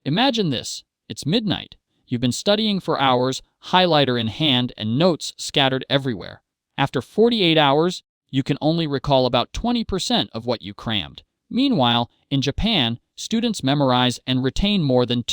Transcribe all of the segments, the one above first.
Imagine this. It's midnight. You've been studying for hours, highlighter in hand and notes scattered everywhere. After 48 hours, you can only recall about 20% of what you crammed. Meanwhile, in Japan, students memorize and retain more than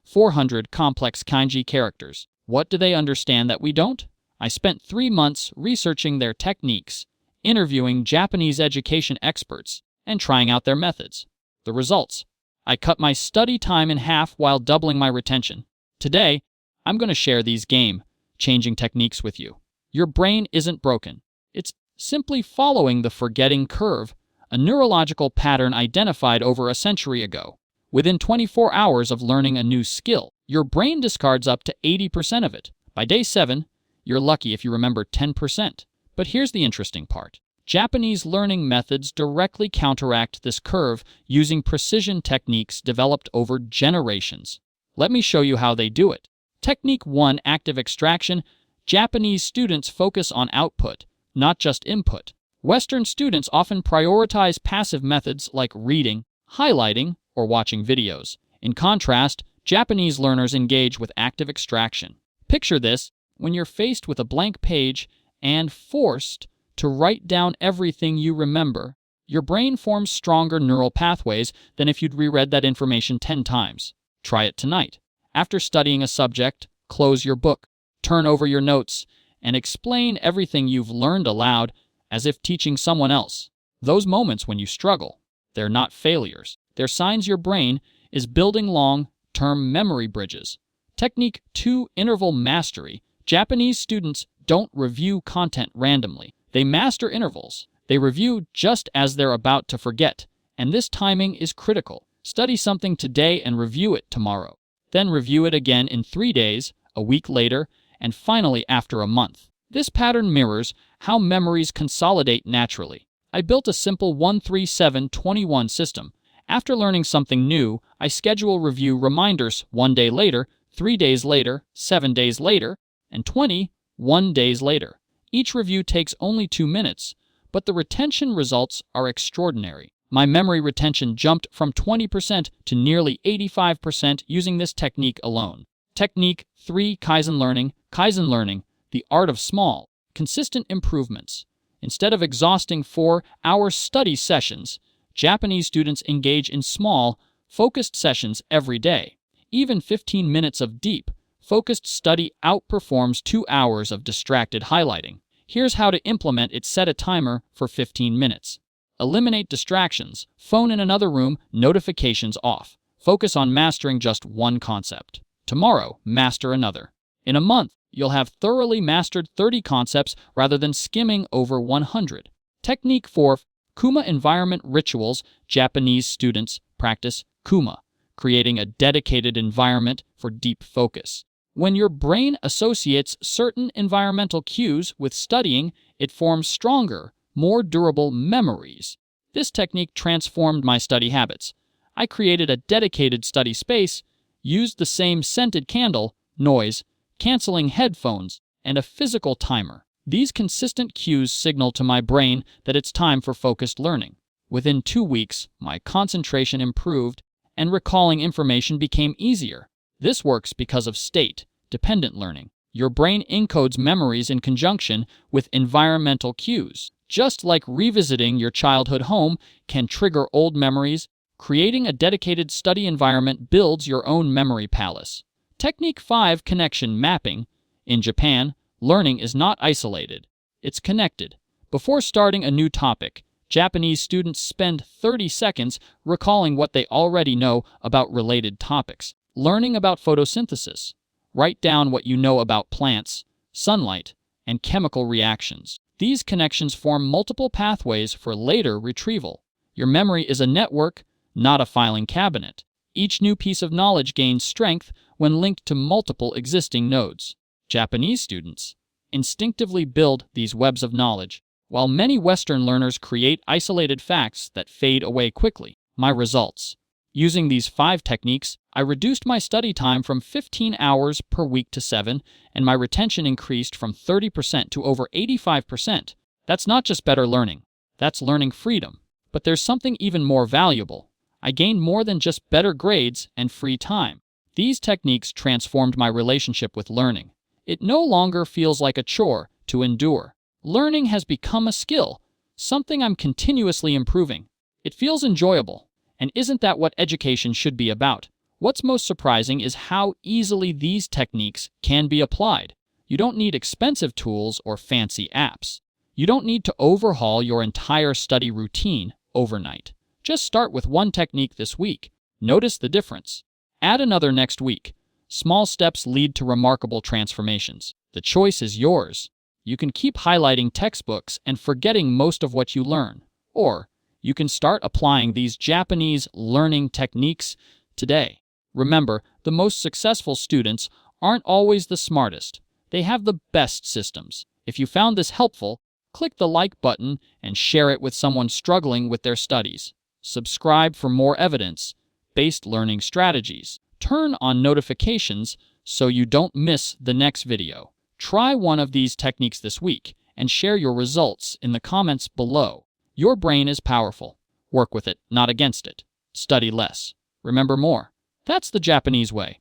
400 complex kanji characters. What do they understand that we don't? I spent 3 months researching their techniques, interviewing Japanese education experts, and trying out their methods. The results: I cut my study time in half while doubling my retention. Today, I'm going to share these game-changing techniques with you. Your brain isn't broken. It's simply following the forgetting curve, a neurological pattern identified over a century ago. Within 24 hours of learning a new skill, your brain discards up to 80% of it. By day 7, you're lucky if you remember 10%. But here's the interesting part. Japanese learning methods directly counteract this curve using precision techniques developed over generations. Let me show you how they do it. Technique 1: Active extraction. Japanese students focus on output, not just input. Western students often prioritize passive methods like reading, highlighting, or watching videos. In contrast, Japanese learners engage with active extraction. Picture this: when you're faced with a blank page and forced to write down everything you remember, your brain forms stronger neural pathways than if you'd reread that information 10 times. Try it tonight. After studying a subject, close your book, turn over your notes, and explain everything you've learned aloud as if teaching someone else. Those moments when you struggle, they're not failures. They're signs your brain is building long-term memory bridges. Technique 2: Interval mastery. Japanese students don't review content randomly. They master intervals. They review just as they're about to forget, and this timing is critical. Study something today and review it tomorrow. Then review it again in 3 days, a week later, and finally after a month. This pattern mirrors how memories consolidate naturally. I built a simple 1-3-7-21 system. After learning something new, I schedule review reminders 1 day later, 3 days later, 7 days later, and 21 days later. Each review takes only 2 minutes, but the retention results are extraordinary. My memory retention jumped from 20% to nearly 85% using this technique alone. Technique 3: Kaizen learning. Kaizen learning, the art of small, consistent improvements. Instead of exhausting 4-hour study sessions, Japanese students engage in small, focused sessions every day. Even 15 minutes of deep, focused study outperforms 2 hours of distracted highlighting. Here's how to implement it: set a timer for 15 minutes. Eliminate distractions, phone in another room, notifications off. Focus on mastering just one concept. Tomorrow, master another. In a month, you'll have thoroughly mastered 30 concepts rather than skimming over 100. Technique 4: Kuma environment rituals. Japanese students practice Kuma, creating a dedicated environment for deep focus. When your brain associates certain environmental cues with studying, it forms stronger, more durable memories. This technique transformed my study habits. I created a dedicated study space, used the same scented candle, noise-canceling headphones, and a physical timer. These consistent cues signal to my brain that it's time for focused learning. Within 2 weeks, my concentration improved, and recalling information became easier. This works because of state-dependent learning. Your brain encodes memories in conjunction with environmental cues. Just like revisiting your childhood home can trigger old memories, creating a dedicated study environment builds your own memory palace. Technique 5: Connection mapping. In Japan, learning is not isolated. It's connected. Before starting a new topic, Japanese students spend 30 seconds recalling what they already know about related topics. Learning about photosynthesis. Write down what you know about plants, sunlight, and chemical reactions. These connections form multiple pathways for later retrieval. Your memory is a network, not a filing cabinet. Each new piece of knowledge gains strength when linked to multiple existing nodes. Japanese students instinctively build these webs of knowledge, while many Western learners create isolated facts that fade away quickly. My results: using these 5 techniques, I reduced my study time from 15 hours per week to 7, and my retention increased from 30% to over 85%. That's not just better learning. That's learning freedom. But there's something even more valuable. I gained more than just better grades and free time. These techniques transformed my relationship with learning. It no longer feels like a chore to endure. Learning has become a skill, something I'm continuously improving. It feels enjoyable. And isn't that what education should be about? What's most surprising is how easily these techniques can be applied. You don't need expensive tools or fancy apps. You don't need to overhaul your entire study routine overnight. Just start with one technique this week. Notice the difference. Add another next week. Small steps lead to remarkable transformations. The choice is yours. You can keep highlighting textbooks and forgetting most of what you learn. Or you can start applying these Japanese learning techniques today. Remember, the most successful students aren't always the smartest. They have the best systems. If you found this helpful, click the like button and share it with someone struggling with their studies. Subscribe for more evidence-based learning strategies. Turn on notifications so you don't miss the next video. Try one of these techniques this week and share your results in the comments below. Your brain is powerful. Work with it, not against it. Study less. Remember more. That's the Japanese way.